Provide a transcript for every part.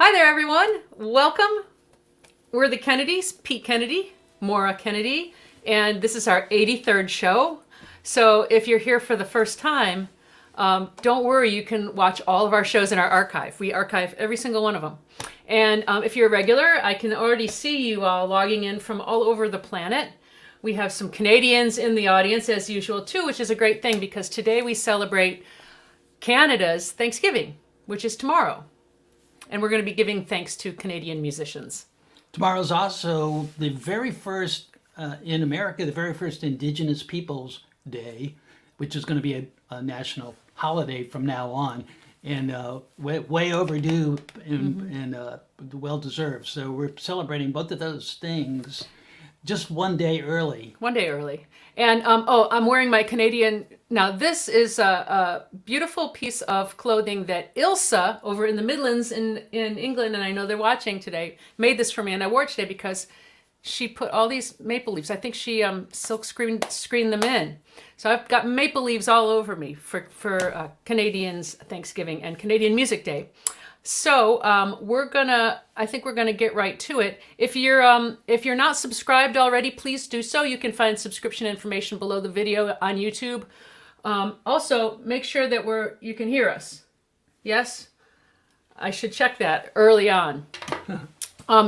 Hi there, everyone. Welcome. We're the Kennedys, Pete Kennedy, Maura Kennedy, and this is our 83rd show. So if you're here for the first time, don't worry, you can watch all of our shows in our archive. We archive every single one of them. And if you're a regular, I can already see you all logging in from all over the planet. We have some Canadians in the audience as usual too, which is a great thing because today we celebrate Canada's Thanksgiving, which is tomorrow. And we're going to be giving thanks to Canadian musicians. Tomorrow's also the very first, in America, the very first Indigenous Peoples Day, which is going to be a national holiday from now on, and way overdue and well-deserved. So we're celebrating both of those things just one day early. One day early. And I'm wearing my Canadian. Now, this is a beautiful piece of clothing that Ilsa over in the Midlands in England, and I know they're watching today, made this for me. And I wore it today because she put all these maple leaves. I think she silk screened them in. So I've got maple leaves all over me for Canadians Thanksgiving and Canadian Music Day. So I think we're gonna get right to it. If you're not subscribed already, please do so. You can find subscription information below the video on YouTube. Also, make sure that you can hear us. Yes, I should check that early on.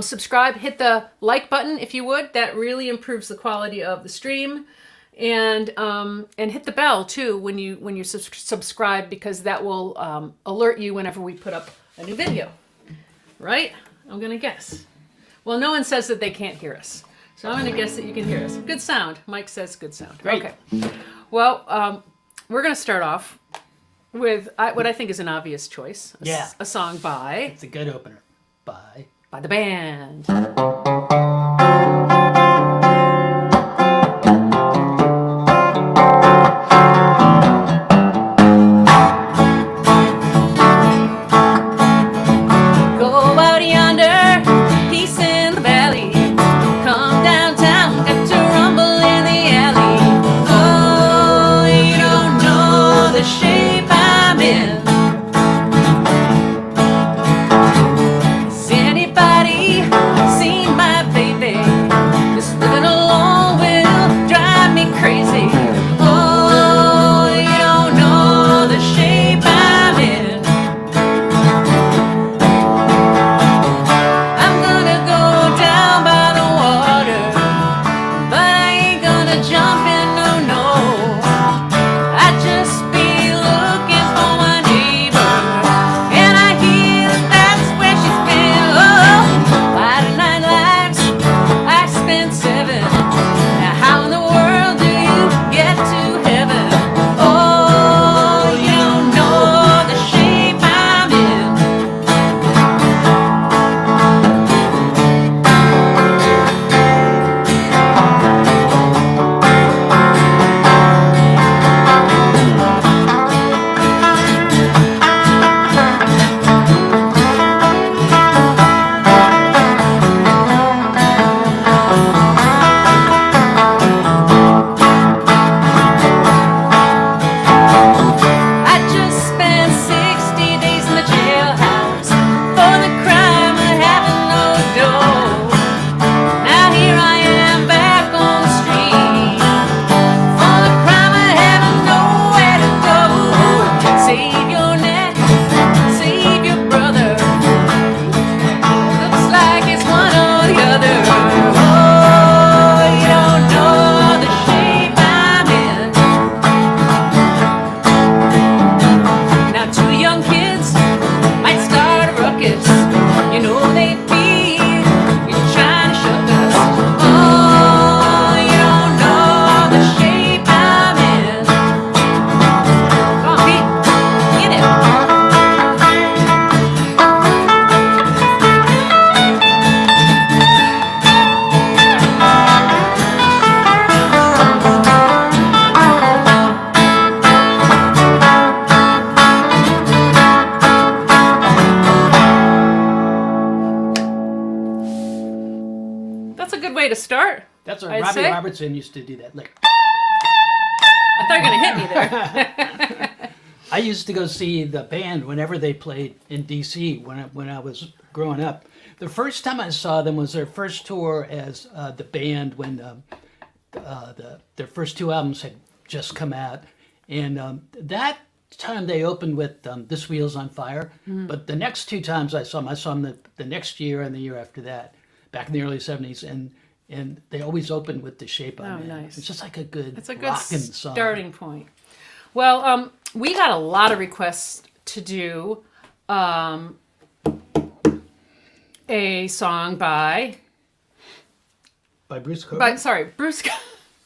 Subscribe, hit the like button if you would. That really improves the quality of the stream. And hit the bell too when you subscribe, because that will alert you whenever we put up a new video. Right? I'm gonna guess. Well, no one says that they can't hear us, so I'm gonna guess that you can hear us. Good sound. Mike says good sound. Great. Okay. Well, we're gonna start off with what I think is an obvious choice. A song by. It's a good opener. By the band. To start. That's what Robbie Robertson used to do that lick. I thought you were going to hit me there. I used to go see the band whenever they played in D.C. when I was growing up. The first time I saw them was their first tour as the band when their first two albums had just come out, and that time they opened with "This Wheel's on Fire." But the next two times I saw them the next year and the year after that, back in the early '70s, and they always opened with "The Shape I'm In." Nice. It's just like a good It's a good rockin' song. starting point. Well, we got a lot of requests to do a song by By Bruce Cockburn. Bruce.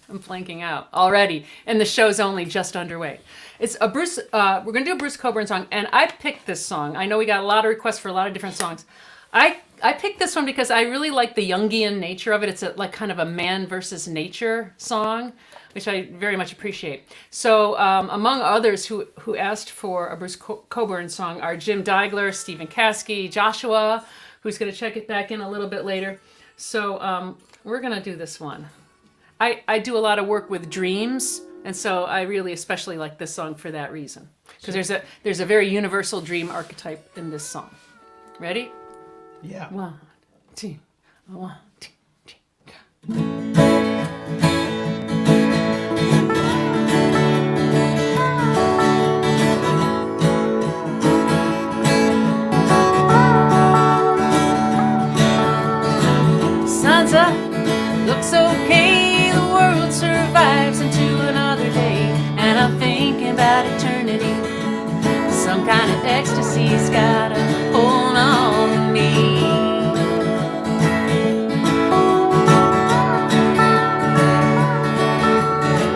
I'm blanking out already, and the show's only just underway. It's a Bruce. We're gonna do a Bruce Cockburn song, and I picked this song. I know we got a lot of requests for a lot of different songs. I picked this one because I really like the Jungian nature of it. It's like kind of a man versus nature song, which I very much appreciate. So among others who asked for a Bruce Cockburn song are Jim Deigler, Stephen Caskey, Joshua, who's going to check it back in a little bit later. So we're going to do this one. I do a lot of work with dreams, and so I really especially like this song for that reason. Because there's a very universal dream archetype in this song. Ready? Yeah. One, two, three, sun's up, looks okay, the world survives into another day, and I'm thinking about eternity. Some kind of ecstasy's got a hold on me.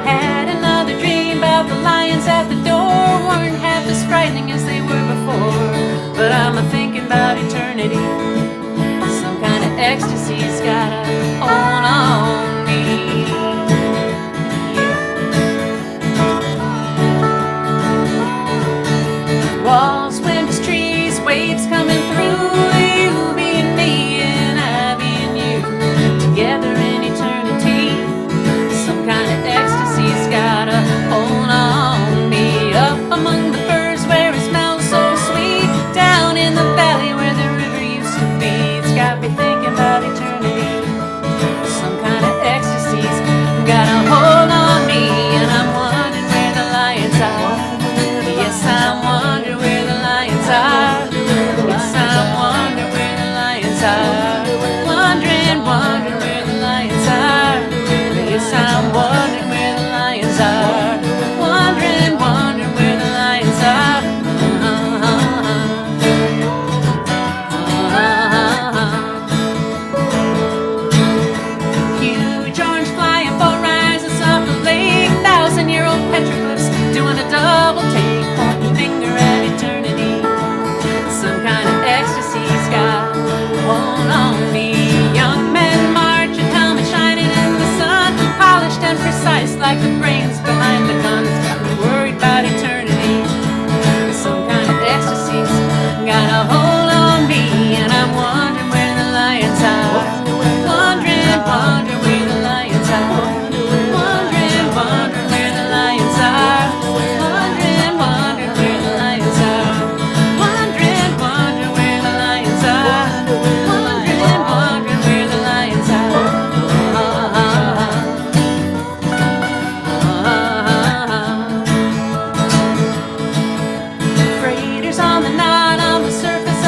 Had another dream about the lions at the door, weren't half as frightening as they were before, but I'm thinking about eternity. Some kind of ecstasy's got a hold on me. Walls, windows, trees, waves coming through. You being me and I being you, together in eternity. Some kind of ecstasy's got a hold on me. Up among the firs where it smells so sweet, down in the valley where the river used to be. It's got me thinking about eternity. Some kind of ecstasy's got a hold on me, and I'm wondering where the lions are. Yes, I'm wondering where the lions are. Yes, I'm wondering where the lions are. Wondering where the lions are. Yes, I'm wondering where the lions are. Wondering where the lions are. Huge orange flying boat rises up the lake. 1,000-year-old petroglyphs doing a double take, pointing finger at eternity. Some kind of ecstasy's got hold on me. Young men marching, helmet shining in the sun, polished and precise like the brains behind the guns. Got me worried about eternity. Some kind of ecstasy's got a hold on me, and I'm wondering where the lions are. Wondering where the lions are. Wondering where the lions are. Wondering where the lions are. Wondering where the lions are. Wondering where the lions are. Freighters on the Nile, on the surface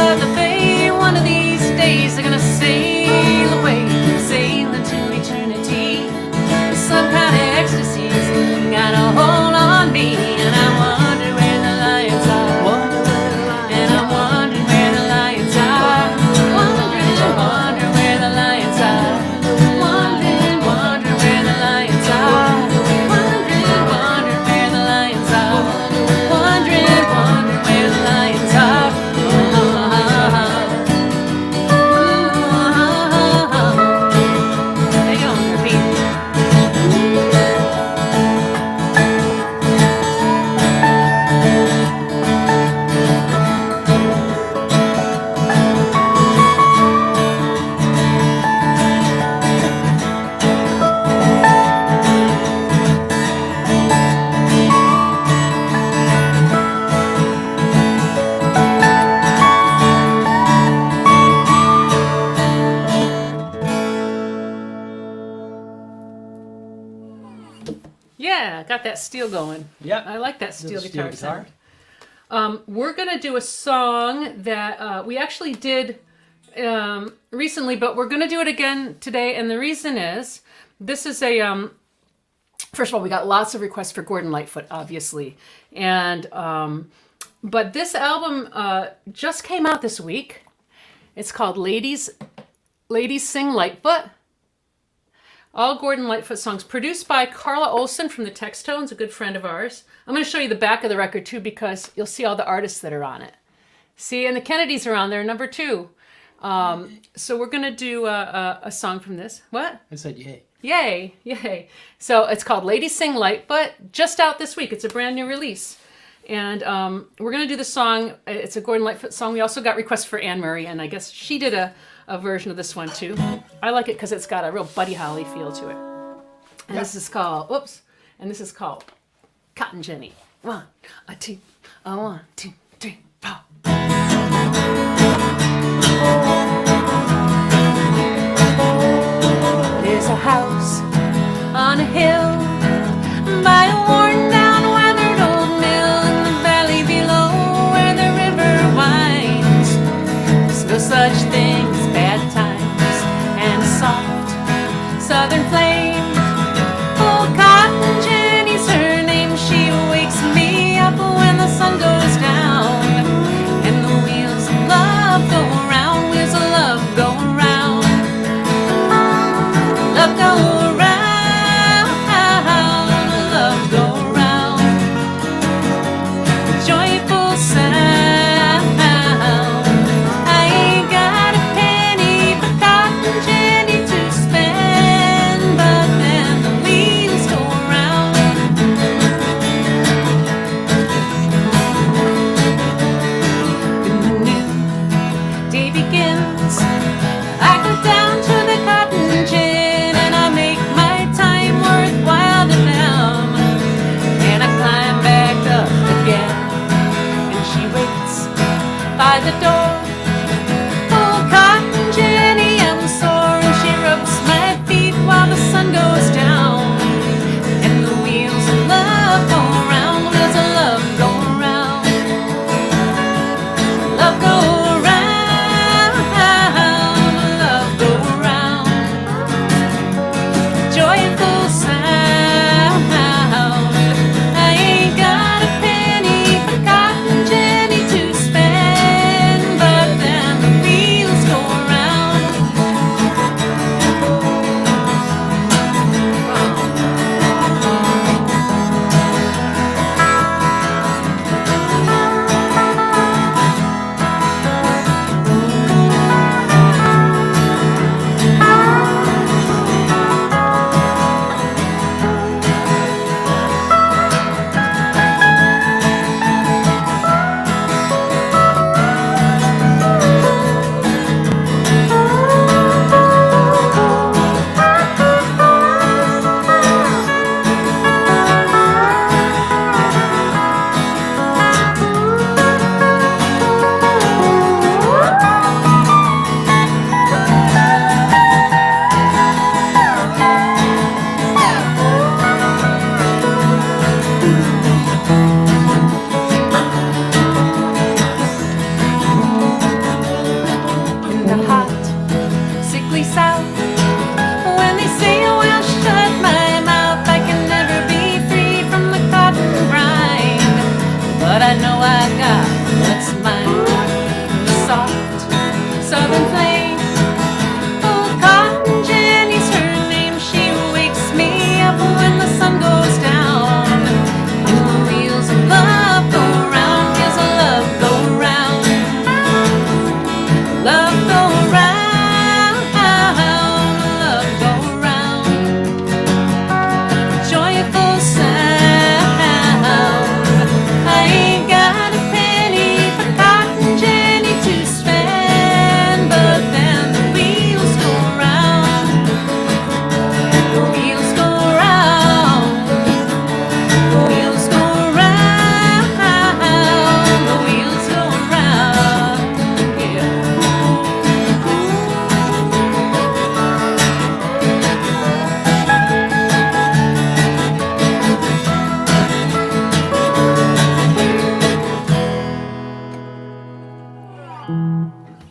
got that steel going. Yep. I like that steel Little guitar steel guitar. sound. We're gonna do a song that we actually did recently, but we're gonna do it again today. And the reason is, this is a first of all, we got lots of requests for Gordon Lightfoot, obviously, and but this album just came out this week. It's called Ladies Sing Lightfoot. All Gordon Lightfoot songs, produced by Carla Olson from the Textones, a good friend of ours. I'm going to show you the back of the record too, because you'll see all the artists that are on it. See, and the Kennedys are on there, number 2. So we're going to do a song from this. What? I said yay. Yay, yay. So it's called Ladies Sing Lightfoot, just out this week. It's a brand new release. And we're going to do the song. It's a Gordon Lightfoot song. We also got requests for Anne Murray, and I guess she did a version of this one too. I like it because it's got a real Buddy Holly feel to it. And this is called, and this is called Cotton Jenny. 1, 2, 1, 2, 3, 4. There's a house on a hill by a worn down, weathered old mill in the valley below where the river winds. There's no such thing as bad times and a soft southern flame. Oh, Cotton Jenny's her name. She wakes me up when the sun goes down and the wheels of love go around. Wheels of love go around. Love go around. Love go around. Joyful sound. I ain't got a penny for Cotton Jenny to spend, but then the wheels go around. When the new day begins, I go down to the cotton gin and I make my time worthwhile to them. And I climb back up again, and she waits by the door. Oh, Cotton Jenny, I'm sore, and she rubs my feet while the sun goes down. And the wheels of love go around, wheels of love go around. Love go around, love go around. Joyful sound. I ain't got a penny for Cotton Jenny to spend, but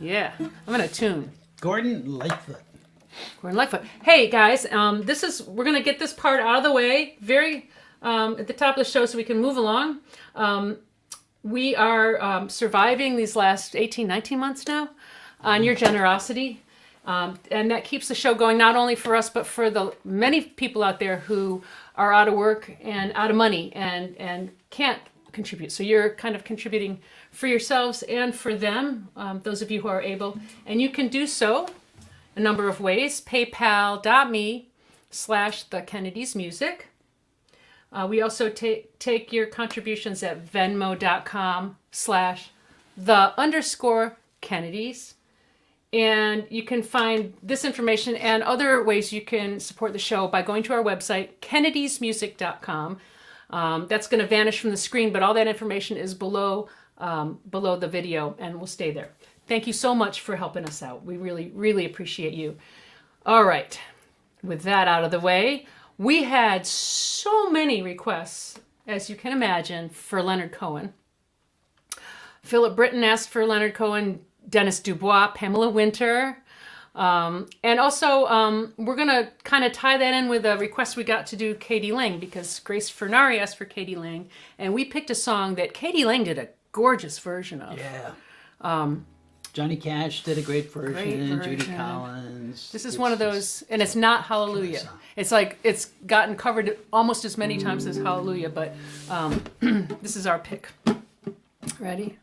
Yeah, I'm gonna tune. Gordon Lightfoot. Gordon Lightfoot. Hey guys, we're gonna get this part out of the way very at the top of the show so we can move along. We are surviving these last 18, 19 months now on your generosity. And that keeps the show going, not only for us, but for the many people out there who are out of work and out of money and can't contribute. So you're kind of contributing for yourselves and for them, those of you who are able. And you can do so a number of ways. PayPal.me/thekennedysmusic. We also take your contributions at Venmo.com/the_Kennedys. And you can find this information and other ways you can support the show by going to our website, kennedysmusic.com. That's going to vanish from the screen, but all that information is below the video and will stay there. Thank you so much for helping us out. We really, really appreciate you. All right. With that out of the way, we had so many requests, as you can imagine, for Leonard Cohen. Philip Britton asked for Leonard Cohen, Dennis Dubois, Pamela Winter. And also, we're going to kind of tie that in with a request we got to do Katie Lang, because Grace Fernari asked for Katie Lang. And we picked a song that Katie Lang did a gorgeous version of. Yeah. Johnny Cash did a great version. Judy version. Collins. This is one of those, and it's not Hallelujah. It's like, it's gotten covered almost as many times as Hallelujah, but this is our pick. Ready?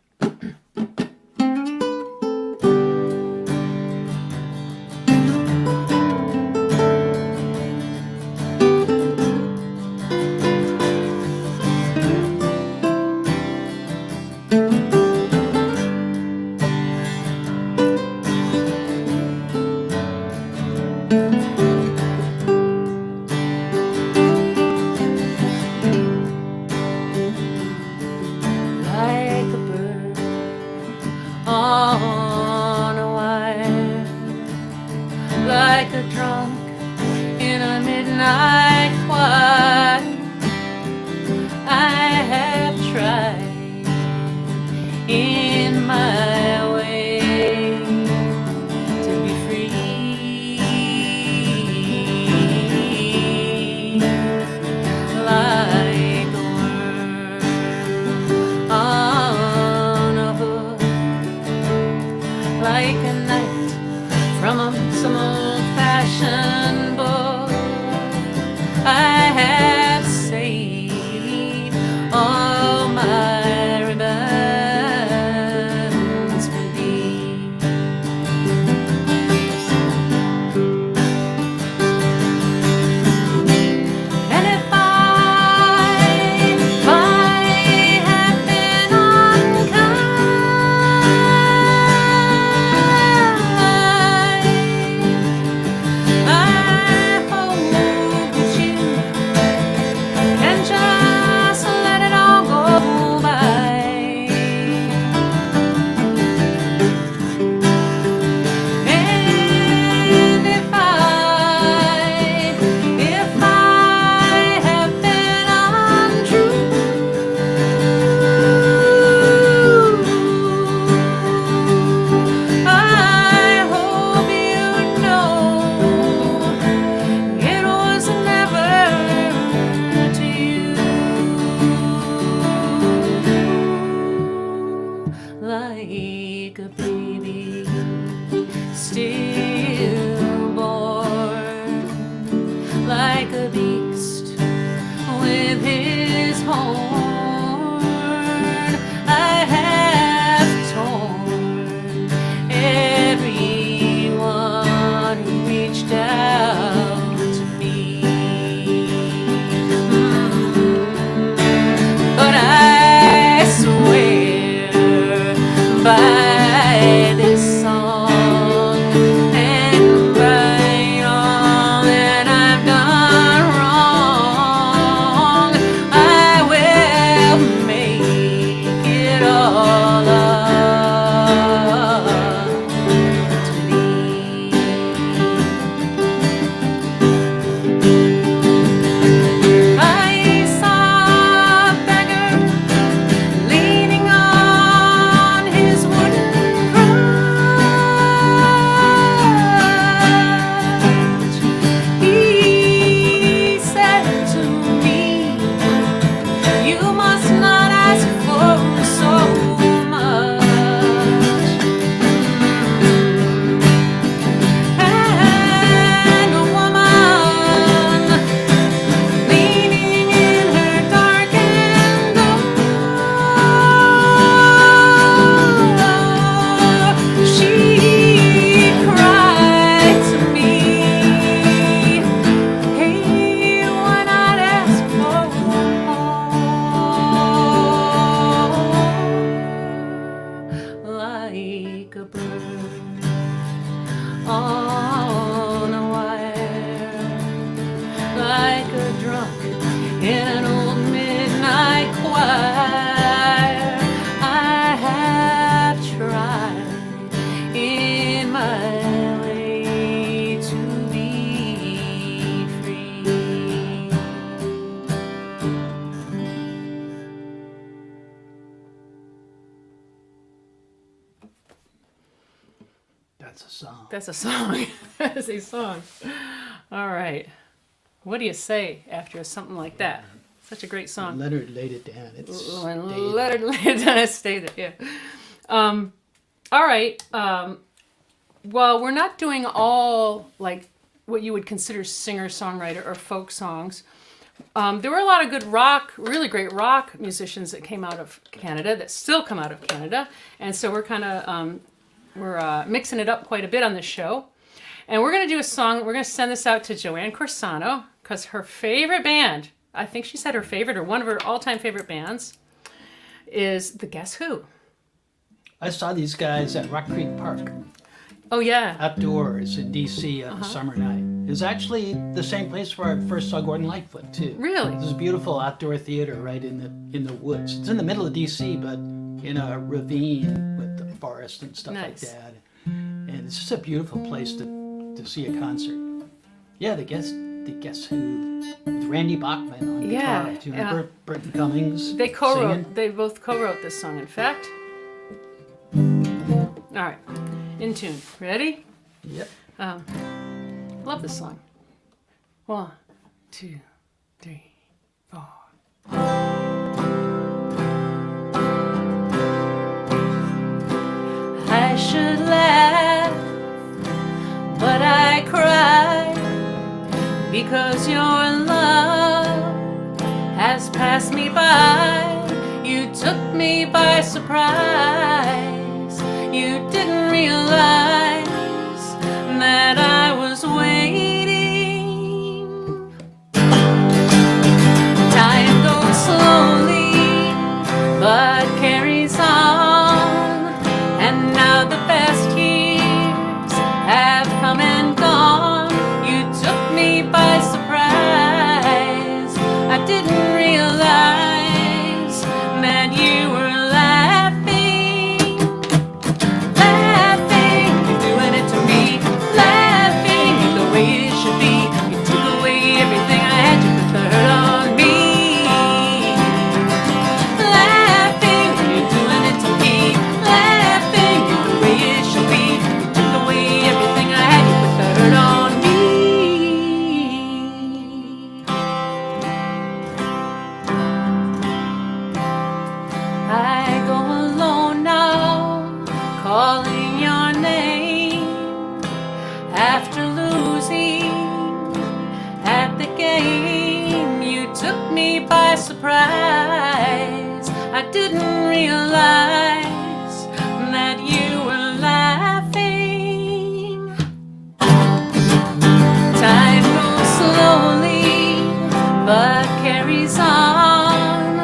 Right, all that I've done wrong. a bird on a wire, like a drunk in an old midnight choir. I have tried in my way to be free. That's a song. That's a song. That is a song. All right. What do you say after something like that? Such a great song. Leonard laid it down. Let it stay there. Yeah. All right. Well, we're not doing all like what you would consider singer-songwriter or folk songs. There were a lot of good rock, really great rock musicians that came out of Canada, that still come out of Canada, and so we're kind of we're mixing it up quite a bit on this show. And we're going to do a song. We're going to send this out to Joanne Corsano because her favorite band, I think she said her favorite or one of her all-time favorite bands, is the Guess Who. I saw these guys at Rock Creek Park, Oh yeah. outdoors in D.C. on a summer night. It was actually the same place where I first saw Gordon Lightfoot too. Really? This is a beautiful outdoor theater right in the woods. It's in the middle of D.C., but in a ravine with the forest and stuff Nice. like that. And it's just a beautiful place to see a concert. Yeah, the Guess Who with Randy Bachman on Yeah, guitar. Do you remember Burton Cummings They singing? They both co-wrote this song, in fact. All right, in tune. Ready? Yep. Love this song. 1, 2, 3, 4. I should laugh, but I cry because your love has passed me by. You took me by surprise. You didn't realize that I was waiting. Time goes slowly, but carries on. And now the best years have come and gone. You took me by surprise. I didn't realize that you were laughing. Laughing, you're doing it to me. Laughing, the way it should be. You took away everything I had, you put the hurt on me. Laughing, you're doing it to me. Laughing, the way it should be. You took away everything I had, you put the hurt on me. I go alone now, calling your name after losing at the game. You took me by surprise. I didn't realize that you were laughing. Time goes slowly, but carries on.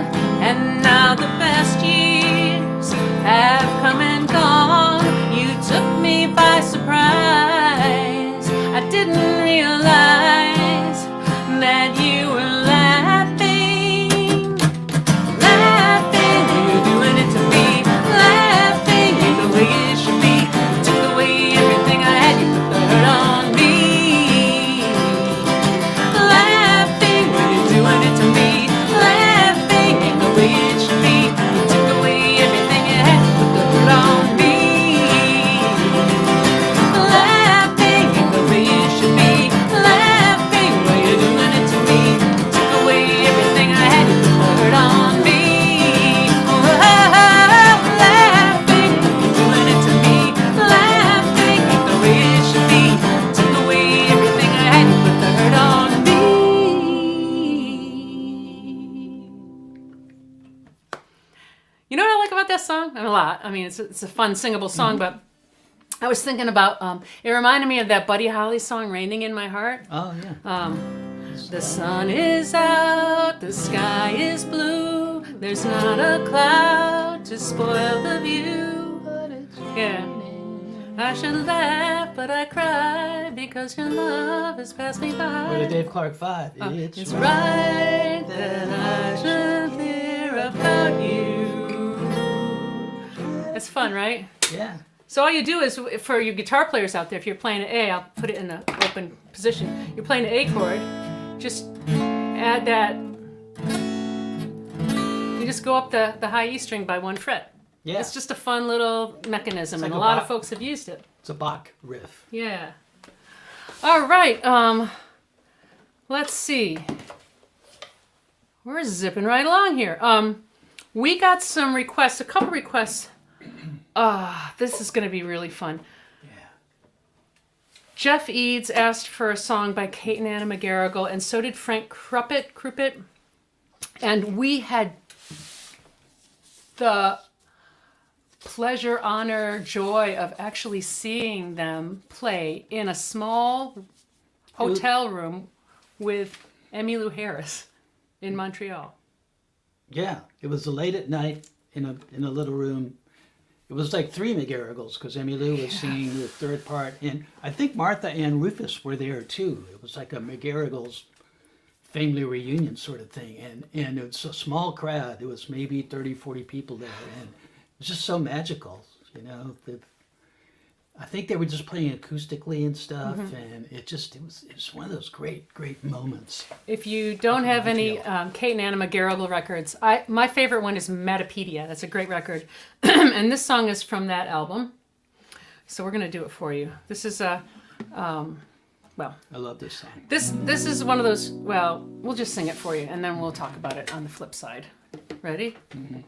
And now the best years have come and gone. You took me by surprise. I didn't realize that you were laughing. Laughing, you're doing it to me. Laughing, the way it should be. You took away everything I had, you put the hurt on me. Laughing, you're doing it to me. Laughing, the way it should be. You took away everything you had, you put the hurt on me. Laughing, the way it should be. Laughing, while you're doing it to me. You took away everything I had, you put the hurt on me. Laughing, you're doing it to me. Laughing, the way it should be. You took away everything I had, you put the hurt on me. You know what I like about that song? A lot. I mean, it's a fun singable song, but I was thinking about it reminded me of that Buddy Holly song, "Raining in My Heart." Oh, yeah. The sun is out, the sky is blue. There's not a cloud to spoil the view. But it's Yeah. raining. I should laugh, but I cry because your love has passed me by. Or the Dave Clark Five. It's right that I should hear about you. That's fun, right? Yeah. So all you do is, for you guitar players out there, if you're playing an A, I'll put it in the open position. You're playing an A chord, just add that. You just go up the high E string by 1 fret. Yeah. It's just a fun little mechanism, like and a a lot of Bach. folks have used it. It's a Bach riff. Yeah. All right. Let's see. We're zipping right along here. We got some requests, a couple requests. This is going to be really fun. Yeah. Jeff Eads asked for a song by Kate and Anna McGarrigle, and so did Frank Kruppet. And we had the pleasure, honor, joy of actually seeing them play in a small hotel room with Emmylou Harris in Montreal. Yeah. It was late at night in a little room. It was like 3 McGarrigles because Emmylou was singing the third part, and I think Martha and Rufus were there too. It was like a McGarrigles family reunion sort of thing, and it was a small crowd. It was maybe 30, 40 people there, and it was just so magical, you know. I think they were just playing acoustically and stuff, and it was one of those great moments. If you don't have any Kate and Anna McGarrigle records, my favorite one is Metapedia. That's a great record. And this song is from that album. So we're going to do it for you. This is I love this song. This is one of those, well, we'll just sing it for you, and then we'll talk about it on the flip side. Ready? Mm-hmm.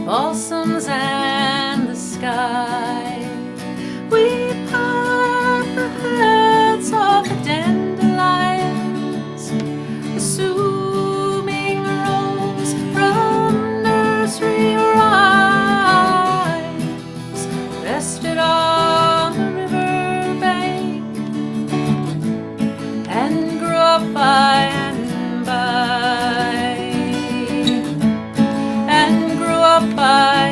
Balsams and the sky. We part the heads of the dandelions, assuming a rose from nursery rise, rested on the river bank and grew up by and by. By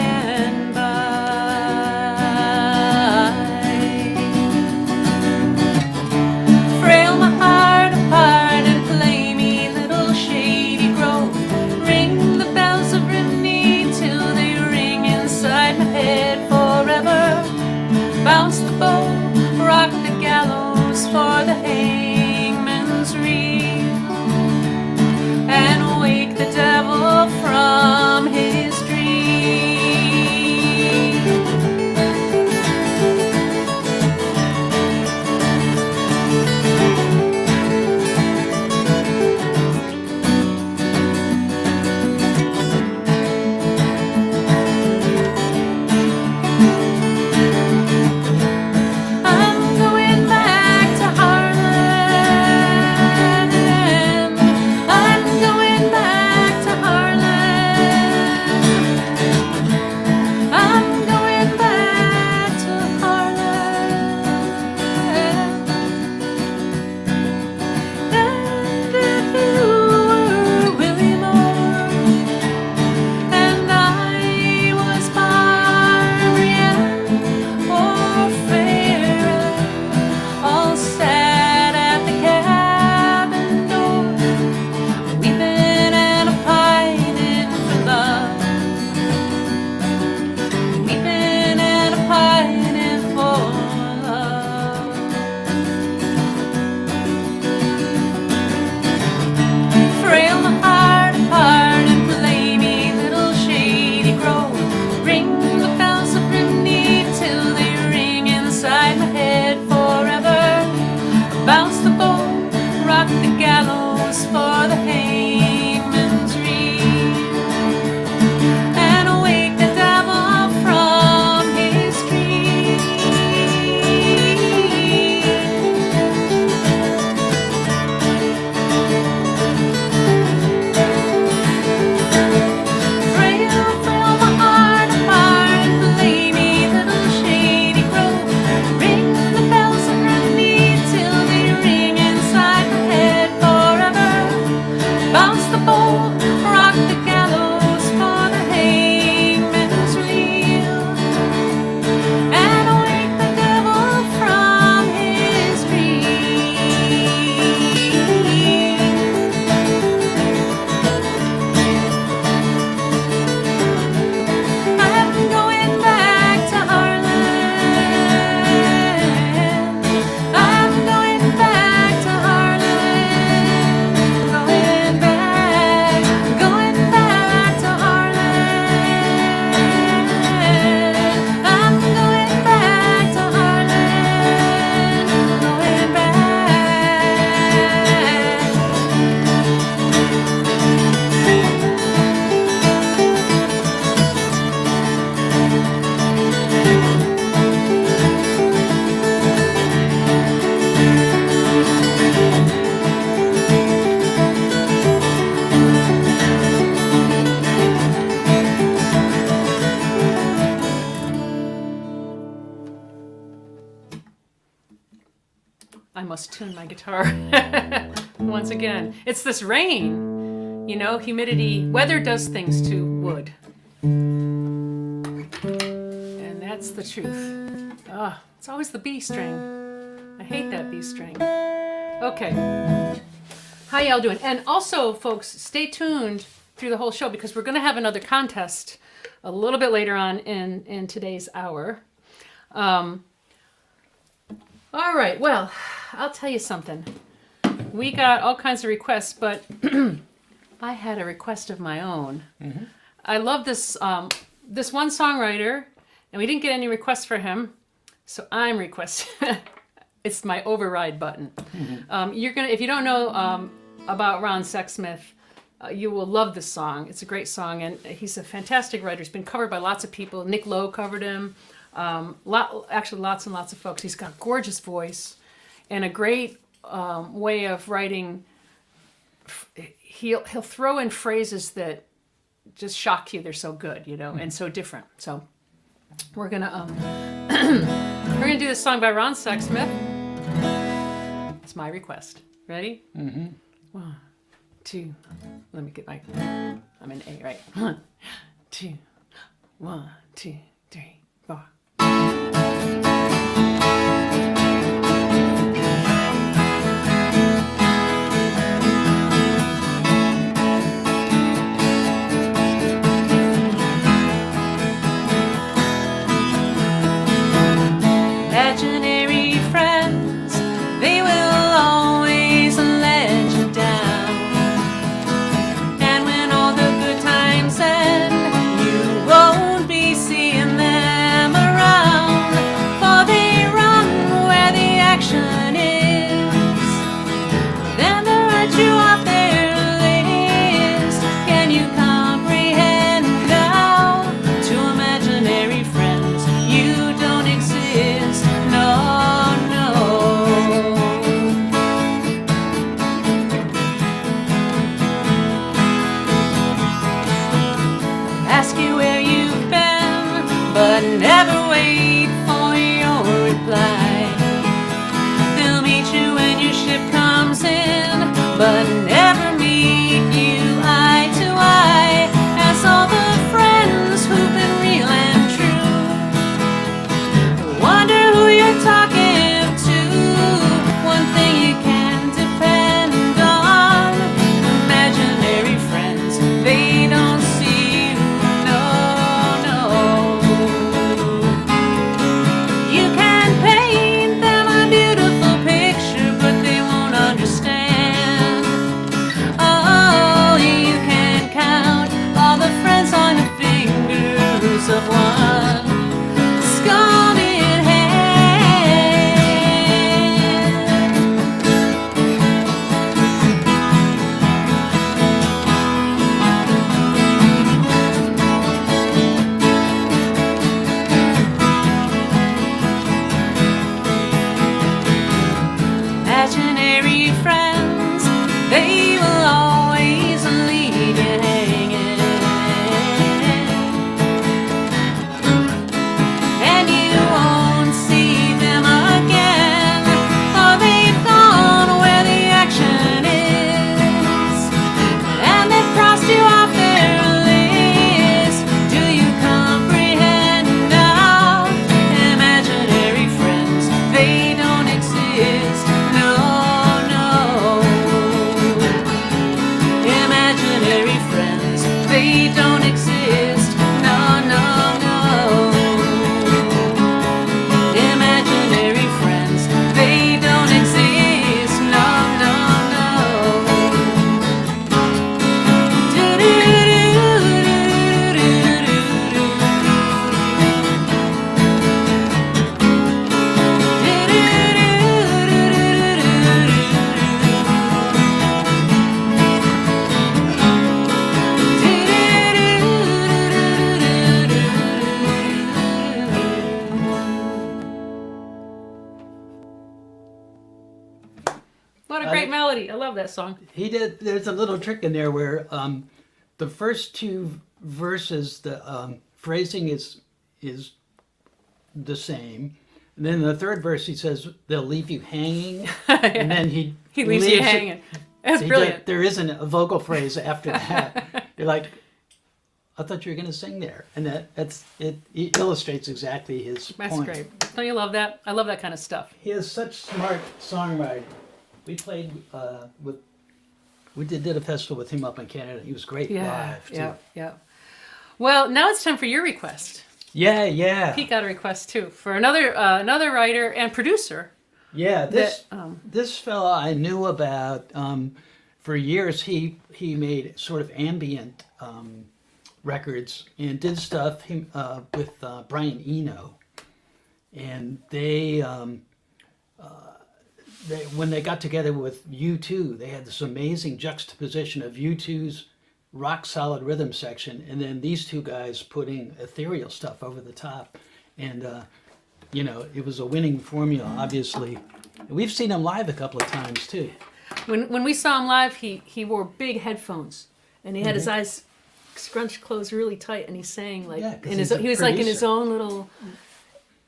must tune my guitar once again. It's this rain, you know, humidity. Weather does things to wood. And that's the truth. Ah, it's always the B string. I hate that B string. Okay. How y'all doing? And also, folks, stay tuned through the whole show because we're going to have another contest a little bit later on in today's hour. All right, well, I'll tell you something. We got all kinds of requests, but I had a request of my own. Mm-hmm. I love this this one songwriter, and we didn't get any requests for him, so I'm requesting. It's my override button. Mm-hmm. If you don't know about Ron Sexsmith, you will love this song. It's a great song, and he's a fantastic writer. He's been covered by lots of people. Nick Lowe covered him. Actually, lots and lots of folks. He's got a gorgeous voice and a great way of writing. He'll throw in phrases that just shock you. They're so good, you know, and so different. So we're gonna do this song by Ron Sexsmith. It's my request. Ready? Mm-hmm. 1, 2. Let me get my. I'm in A, right? 1, 2. 1, 2, 3, 4. Imaginary friends, they will always let you down. And when all the good times end, you won't be seeing them around. For they run where the action is, then they write you off their list. Can you comprehend now? To imaginary friends, you don't exist. No, no. Ask you where you've been, but never wait for your reply. They'll meet you when your ship comes in, but never meet you eye to eye. As all the friends who've been real and true wonder who you're talking to. One thing you can depend on: imaginary friends, they don't see you. No, no. You can paint them a beautiful picture, but they won't understand. Oh, you can count all the friends on the fingers of one scarlet hand. Imaginary friends, they will always leave you hanging. And you won't see them again, for they've gone where the action is, and they've crossed you off their list. Do you comprehend now? Imaginary friends, they don't exist. No, no. Imaginary friends, they don't exist. No, no, no. Imaginary friends, they don't exist. No, no, no. What a great melody. I love that song. He did. There's a little trick in there where the first 2 verses, the phrasing is the same, And then in the third verse, he says, "They'll leave you hanging," and then he leaves you hanging. That's brilliant. There isn't a vocal phrase after that. You're like, I thought you were going to sing there, and it illustrates exactly his That's point. great. Don't you love that? I love that kind of stuff. He is such smart songwriter. We played we did a festival with him up in Canada. He was great live too. Yeah. Well, now it's time for your request. Yeah. Pete got a request too for another writer and producer. Yeah, this that, this fella I knew about for years. He made sort of ambient records and did stuff with Brian Eno, and they when they got together with U2, they had this amazing juxtaposition of U2's rock solid rhythm section, and then these two guys putting ethereal stuff over the top, and it was a winning formula, obviously. We've seen him live a couple of times too. When we saw him live, he wore big headphones and he had his eyes scrunched closed really tight, and he sang like he was like in his own little.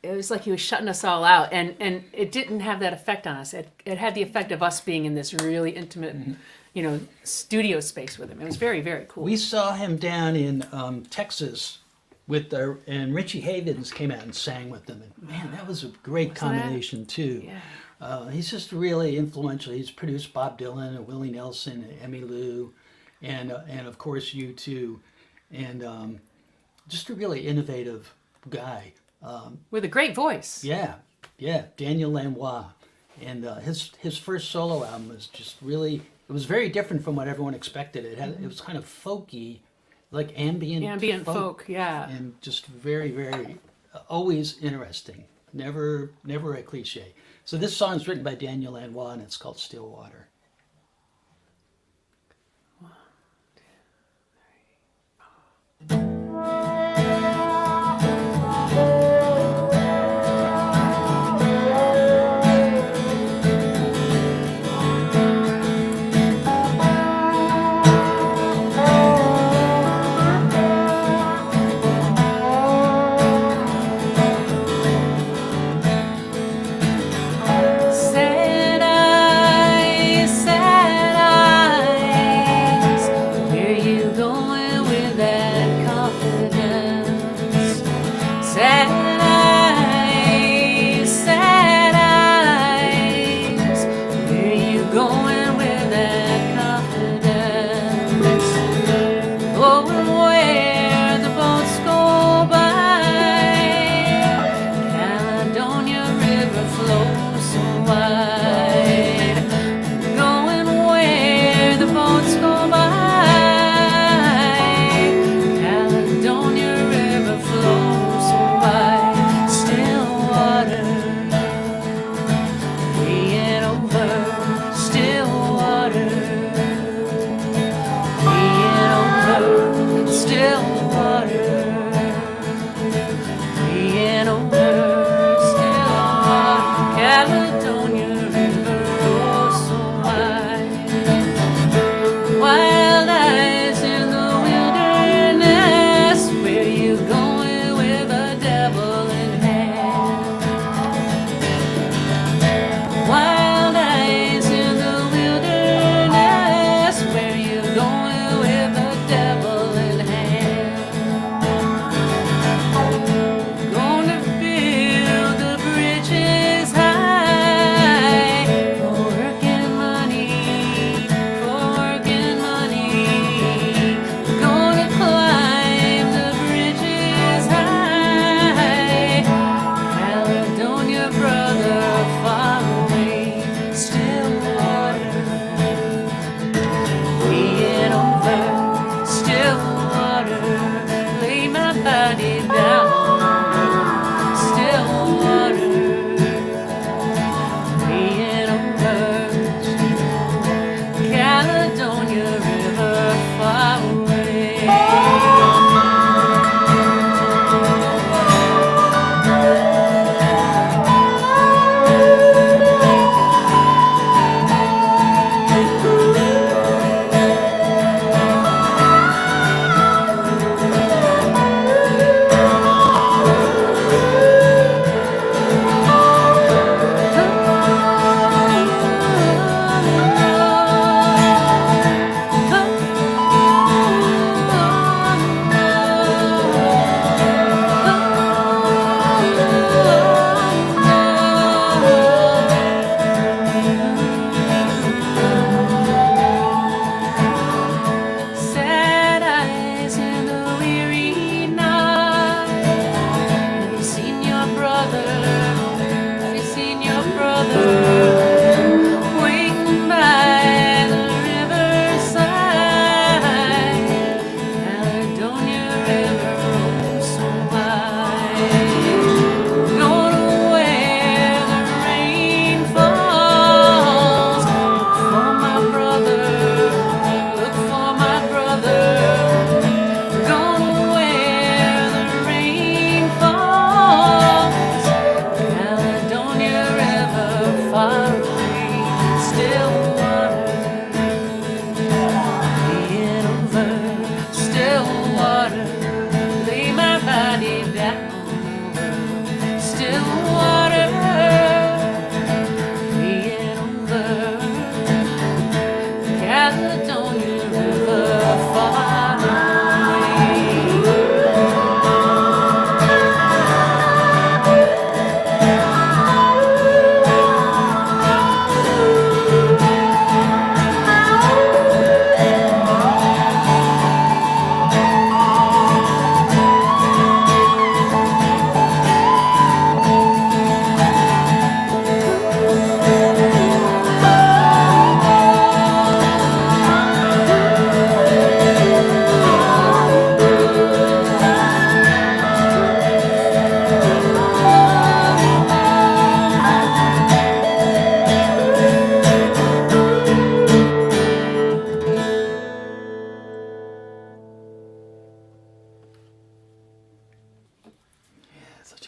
It was like he was shutting us all out, and it didn't have that effect on us. It had the effect of us being in this really intimate, studio space with him. It was very, very cool. We saw him down in Texas and Richie Havens came out and sang with them, and man, that was a great combination too. Yeah. He's just really influential. He's produced Bob Dylan and Willie Nelson and Emmylou, and of course U2, and just a really innovative guy. With a great voice. Yeah, Daniel Lanois, and his first solo album was just really. It was very different from what everyone expected. It was kind of folky, like ambient folk. Yeah. and just very, very, always interesting. Never a cliche. So this song is written by Daniel Lanois, and it's called Still Water. Sad eyes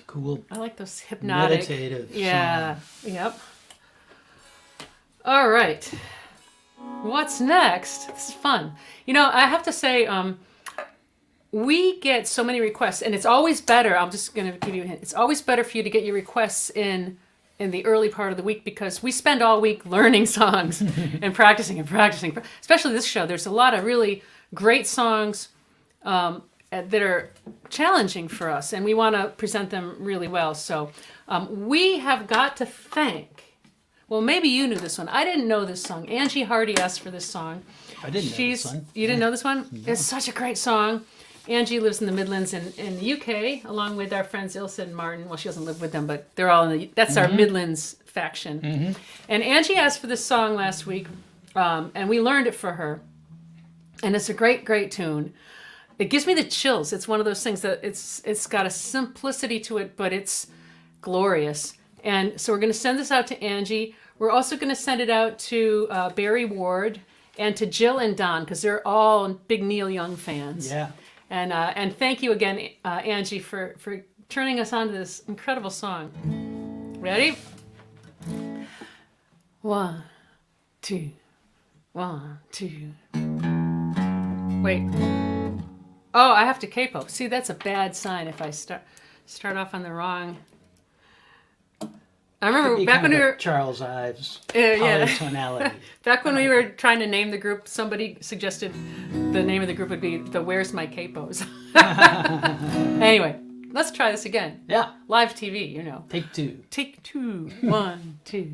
Cool. I like those hypnotic. Meditative. Yeah. Yep. All right. What's next? This is fun. You know, I have to say, we get so many requests, and it's always better. I'm just going to give you a hint. It's always better for you to get your requests in the early part of the week, because we spend all week learning songs and practicing. Especially this show. There's a lot of really great songs that are challenging for us, and we want to present them really well. So we have got to thank. Well, maybe you knew this one. I didn't know this song. Angie Hardy asked for this song. I didn't know this one. You didn't know this one? No. It's such a great song. Angie lives in the Midlands in the UK, along with our friends Ilse and Martin. Well, she doesn't live with them, but they're all in the. That's our Midlands faction. And Angie asked for this song last week, and we learned it for her. And it's a great, great tune. It gives me the chills. It's one of those things that it's got a simplicity to it, but it's glorious. And so we're going to send this out to Angie. We're also going to send it out to Barry Ward and to Jill and Don, because they're all big Neil Young fans. Yeah. And thank you again, Angie, for turning us on to this incredible song. Ready? 1, 2, 1, 2. Wait. Oh, I have to capo. See, that's a bad sign if I start off on the wrong. I remember back when we were Charles Ives yeah. polytonality. Back when we were trying to name the group, somebody suggested the name of the group would be the Where's My Capos. Anyway, let's try this again. Yeah. Live TV, you know. Take 2. Take 2. 1, 2.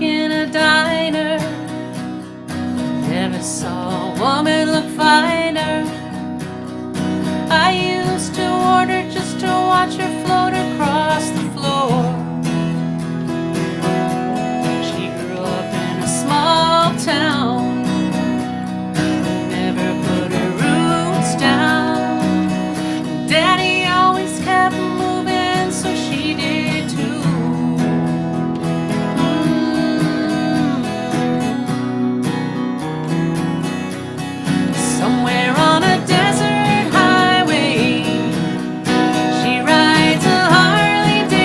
In a diner, never saw a woman look finer. I used to order just to watch her float across the floor. She grew up in a small town, never put her roots down. Daddy always kept moving, so she did too. Somewhere on a desert highway, she rides a Harley Davidson.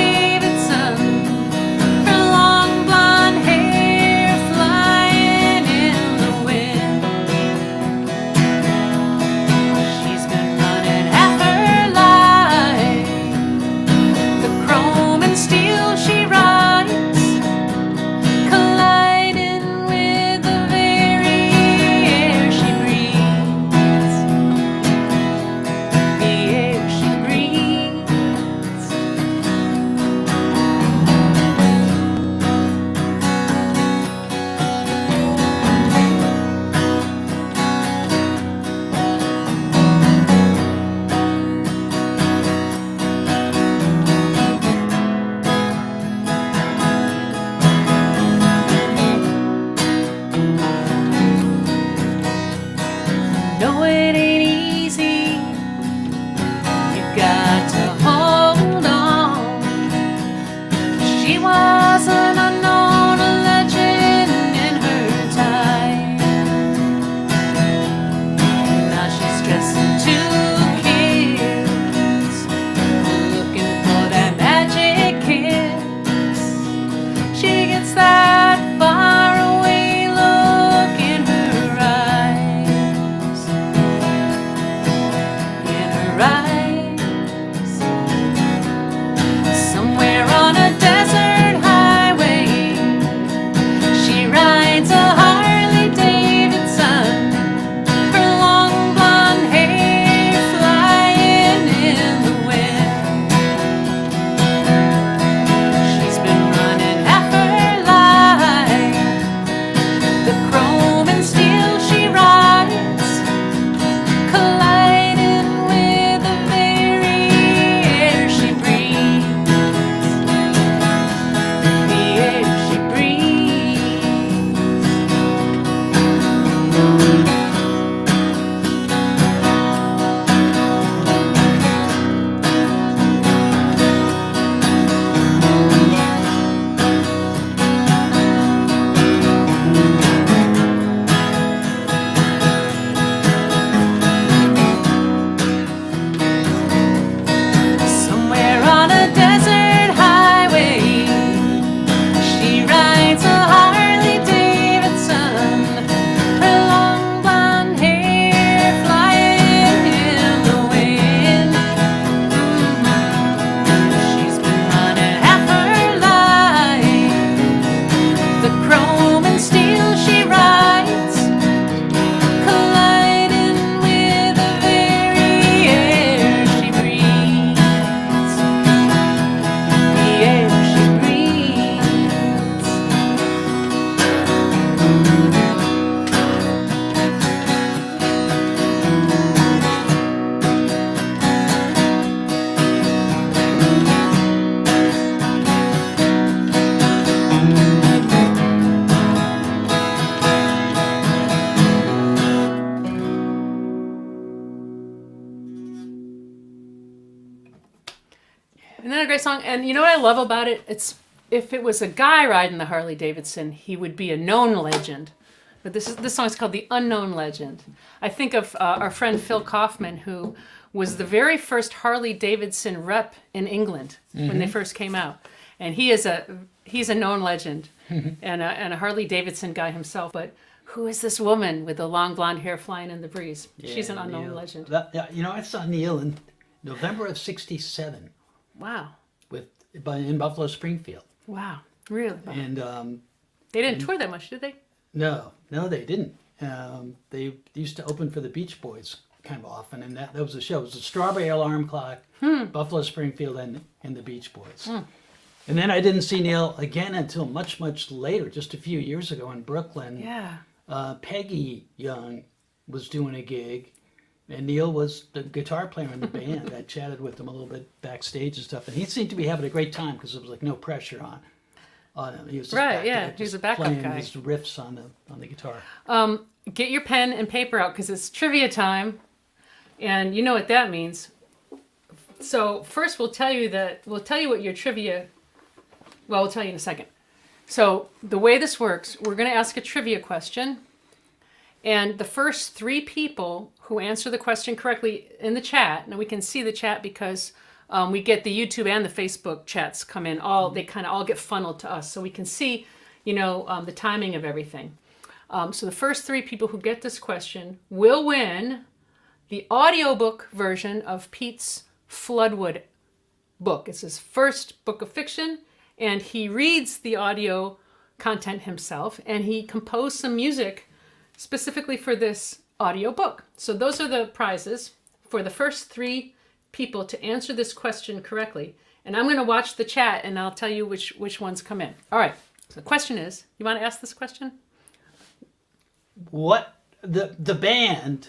great song. And you know what I love about it? It's if it was a guy riding the Harley Davidson, he would be a known legend. But this song is called The Unknown Legend. I think of our friend Phil Kaufman, who was the very first Harley Davidson rep in England when they first came out. And he's a known legend and a Harley Davidson guy himself. But who is this woman with the long blonde hair flying in the breeze? She's an unknown Neil. legend. I saw Neil in November of '67 Wow. in Buffalo Springfield. Wow. Really? And They didn't tour that much, did they? no, they didn't. They used to open for the Beach Boys kind of often, and that was the show. It was the Strawberry Alarm Clock, Buffalo Springfield, and the Beach Boys. And then I didn't see Neil again until much, much later, just a few years ago in Brooklyn. Yeah. Peggy Young was doing a gig, and Neil was the guitar player in the band. I chatted with him a little bit backstage and stuff, and he seemed to be having a great time because there was like no pressure on him. He was just Right, back yeah, there he was just a backup playing guy. his riffs on the guitar. Get your pen and paper out because it's trivia time, and you know what that means. So first, we'll tell you what your trivia. Well, we'll tell you in a second. So the way this works, we're going to ask a trivia question, and the first 3 people who answer the question correctly in the chat. Now we can see the chat because we get the YouTube and the Facebook chats come in. They kind of all get funneled to us, so we can see, the timing of everything. So the first 3 people who get this question will win the audiobook version of Pete's Floodwood book. It's his first book of fiction, and he reads the audio content himself, and he composed some music specifically for this audiobook. So those are the prizes for the first 3 people to answer this question correctly. And I'm going to watch the chat, and I'll tell you which ones come in. All right. So the question is, you want to ask this question? What the band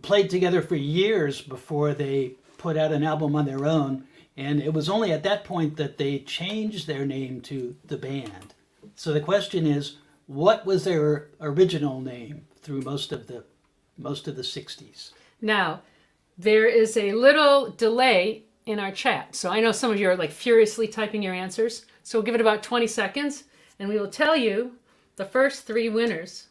played together for years before they put out an album on their own, and it was only at that point that they changed their name to the band. So the question is, what was their original name through most of the 60s? Now, there is a little delay in our chat. So I know some of you are like furiously typing your answers. So we'll give it about 20 seconds, and we will tell you the first 3 winners.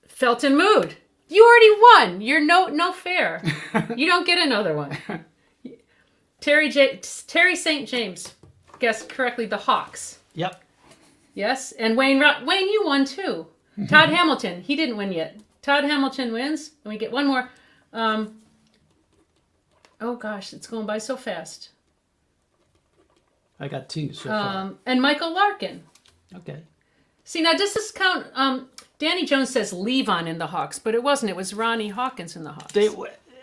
Felton Mood, you already won. You're no fair. You don't get another one. Terry St. James guessed correctly the Hawks. Yep. Yes, and Wayne, you won too. Todd Hamilton, he didn't win yet. Todd Hamilton wins, and we get one more. Oh gosh, it's going by so fast. I got 2 so far. And Michael Larkin. Okay. See, now does this count? Danny Jones says Levon in the Hawks, but it wasn't. It was Ronnie Hawkins in the Hawks.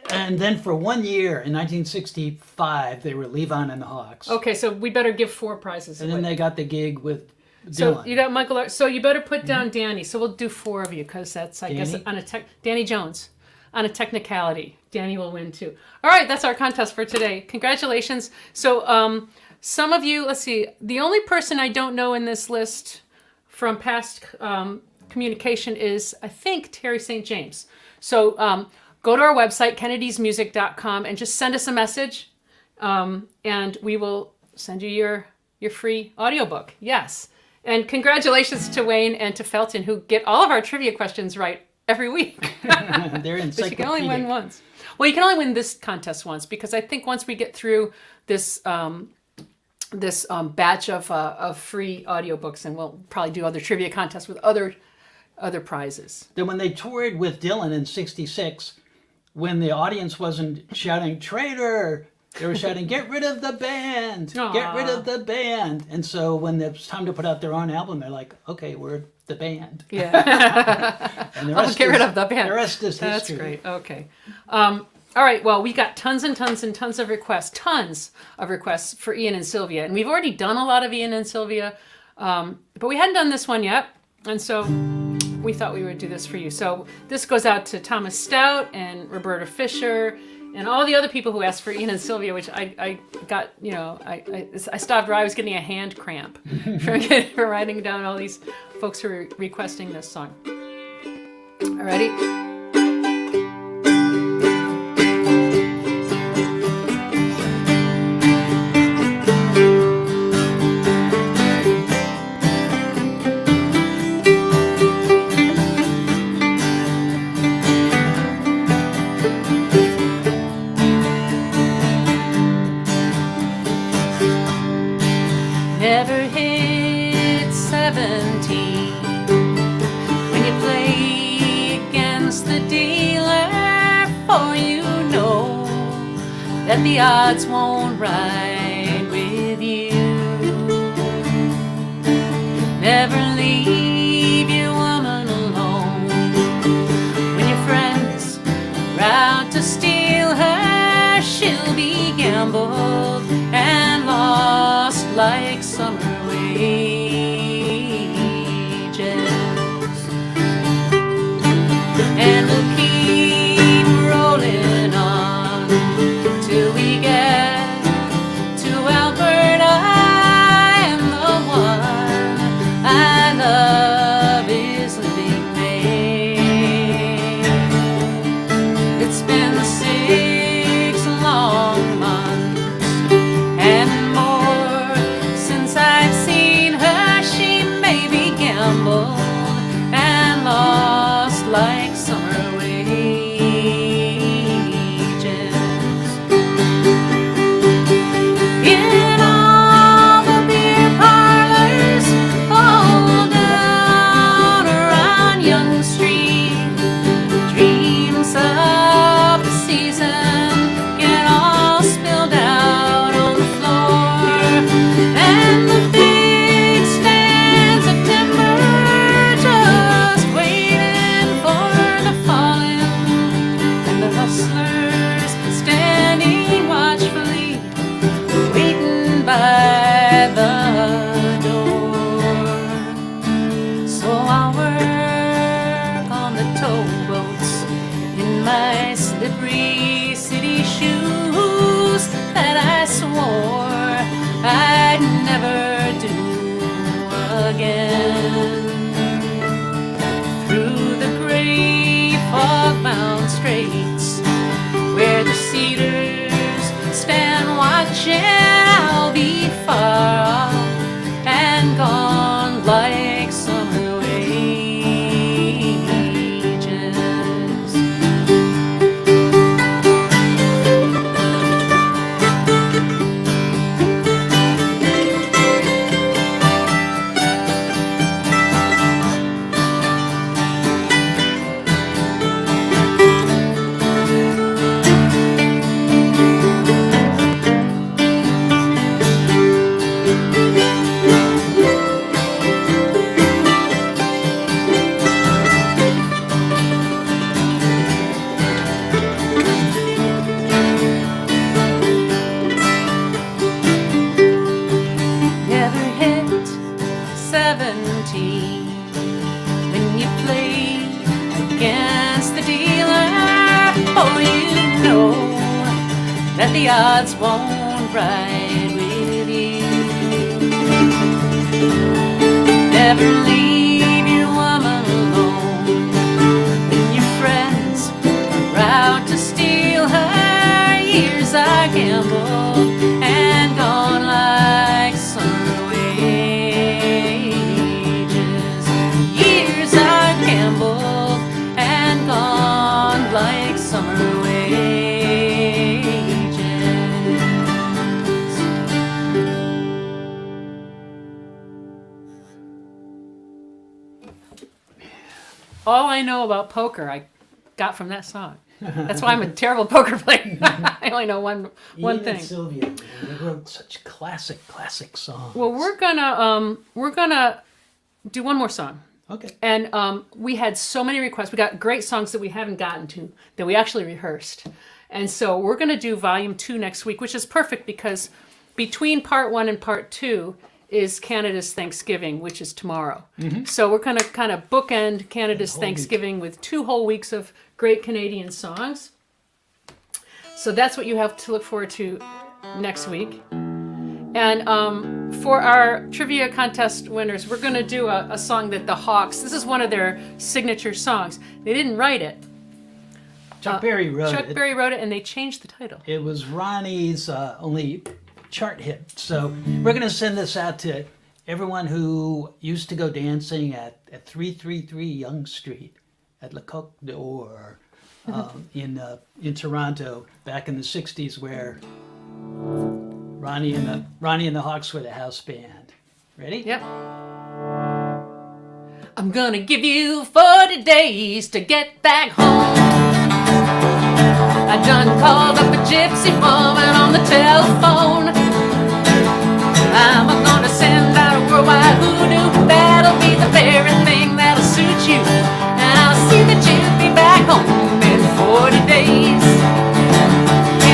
And then for 1 year in 1965, they were Levon and the Hawks. Okay, so we better give 4 prizes And away. then they got the gig with So Dylan. you got Michael Larkin. So you better put down Danny. So we'll do 4 of you because that's, I guess, Danny? on a Danny Jones. On a technicality, Danny will win too. All right, that's our contest for today. Congratulations. So some of you, let's see, the only person I don't know in this list from past communication is, I think, Terry St. James. So go to our website, kennedysmusic.com, and just send us a message, and we will send you your free audiobook. Yes. And congratulations to Wayne and to Felton, who get all of our trivia questions right every week. They're But you can only win encyclopedic. once. Well, you can only win this contest once, because I think once we get through this batch of free audiobooks, and we'll probably do other trivia contests with other prizes. Then when they toured with Dylan in '66, when the audience wasn't shouting "traitor," they were shouting "get rid of the band, get rid of the band." And so when it was time to put out their own album, they're like, "Okay, we're the band." Yeah. And the Get rid of the band. The rest is history. That's great. Okay. All right. Well, we got tons and tons and tons of requests for Ian and Sylvia. And we've already done a lot of Ian and Sylvia, but we hadn't done this one yet. And so we thought we would do this for you. So this goes out to Thomas Stout and Roberta Fisher and all the other people who asked for Ian and Sylvia, which I got, I stopped where I was getting a hand cramp for writing down all these folks who were requesting this song. All righty. 17. When you play against the dealer, for you know that the odds won't ride with you. Never leave your woman alone. When your friends are out to steal her, she'll be gambled and lost like summer wages. And we'll keep rolling on till we get to Alberta, and the one I love is living there. It's been 6 long months and more since I've seen her. She may be gambled and lost like summer wages. In all the beer parlors all down around Yonge Street, dreams of the season get all spilled out on the floor, and the big stands of timber just waiting for the falling, and the hustlers standing watchfully waiting by the door. So I'll work on the towboats in my slippery city shoes that I swore I'd never do again. Through the gray fog-bound straits where the cedars stand watching, I'll be far off and gone like summer wages. Never hit 17 when you play against the dealer. Oh, you know that the odds won't ride with you. Never leave your woman alone when your friends are out to steal her. Years are gambled and gone like summer wages. Years are gambled and gone like summer wages. All I know about poker, I got from that song. That's why I'm a terrible poker player. I only know one Ian thing. and Sylvia, man, they wrote such classic songs. Well, we're gonna do one more song. Okay. And we had so many requests. We got great songs that we haven't gotten to that we actually rehearsed. And so we're going to do volume 2 next week, which is perfect because between part 1 and part 2 is Canada's Thanksgiving, which is tomorrow. So we're going to kind of bookend Canada's Thanksgiving with 2 whole weeks of great Canadian songs. So that's what you have to look forward to next week. And for our trivia contest winners, we're going to do a song that the Hawks, this is one of their signature songs. They didn't write it. Chuck Berry wrote Chuck it. Berry wrote it, and they changed the title. It was Ronnie's only chart hit. So we're going to send this out to everyone who used to go dancing at 333 Yonge Street at Le Coq d'Or in Toronto back in the 60s, where Ronnie and the Hawks were the house band. Ready? Yep. I'm gonna give you 40 days to get back home. I done called up a gypsy woman on the telephone. I'm gonna send out a worldwide hoodoo. That'll be the very thing that'll suit you. And I'll see that you'll be back home in 40 days.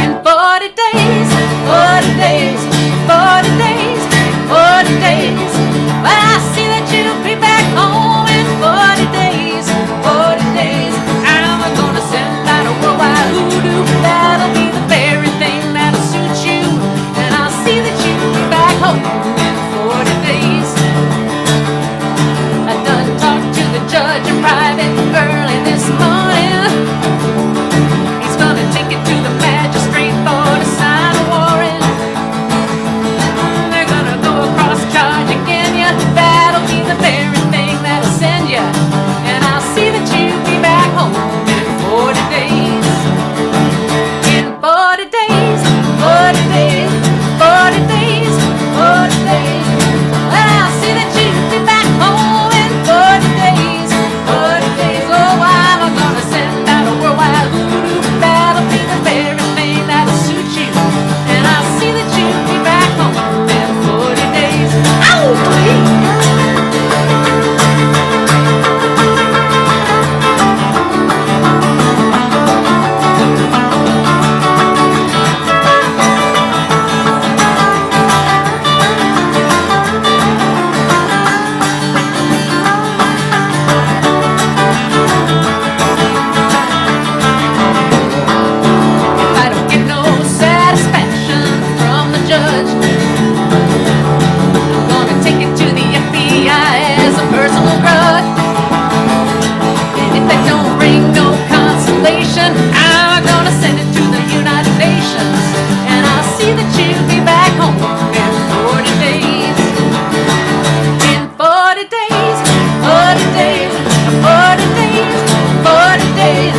In 40 days, 40 days, 40 days, 40 days. Well, I see that you'll be back home in 40 days, 40 days. I'm gonna send out a worldwide hoodoo. That'll be the very thing that'll suit you. And I'll see that you'll be back home in 40 days. I done talked to the judge in private early this morning. He's gonna take it to the magistrate for to sign a warrant. They're gonna go across charge again, yeah. That'll be the very thing that'll send you. And I'll see that you'll be back home in 40 days. In 40 days, 40 days, 40 days, 40 days. Well, I'll see that you'll be back home in 40 days, 40 days. Oh, I'm gonna send out a worldwide hoodoo. That'll be the very thing that'll suit you. And I'll see that you'll be back home in 40 days. Ow! If I don't get no satisfaction from the judge, I'm gonna take it to the FBI as a personal grudge. And if that don't bring no consolation, I'm gonna send it to the United Nations. And I'll see that you'll be back home in 40 days. In 40 days, 40 days, 40 days, 40 days.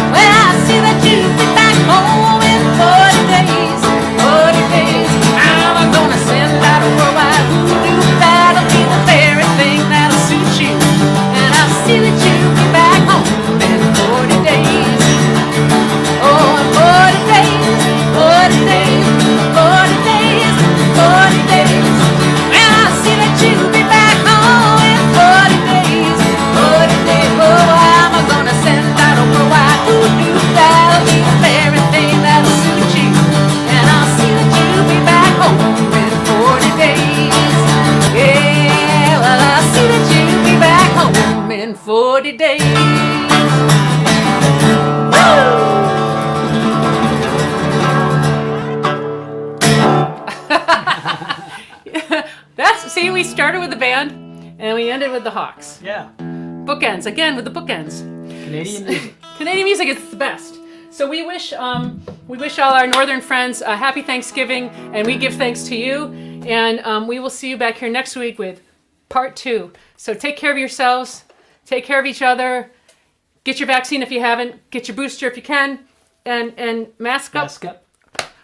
Well, I see that you'll be back home in 40 days, 40 days. I'm gonna send out a worldwide hoodoo. That'll be the very thing that'll suit you. And I'll see that you'll be back home in 40 days. Oh, in 40 days, 40 days, 40 days, 40 days. Well, I'll see that you'll be back home in 40 days, 40 days. Oh, I'm gonna send out a worldwide hoodoo. That'll be the very thing that'll suit you. And I'll see that you'll be back home in 40 days. Yeah, well, I'll see that you'll be back home in 40 days. See, we started with the band and we ended with the Hawks. Yeah. Bookends, again with the bookends. Canadian music. Canadian music is the best. So we wish all our northern friends a happy Thanksgiving, and we give thanks to you. And we will see you back here next week with part 2. So take care of yourselves, take care of each other, get your vaccine if you haven't, get your booster if you can, and mask up Mask up.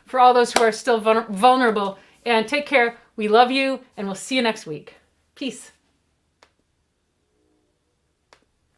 for all those who are still vulnerable. And take care. We love you, and we'll see you next week. Peace.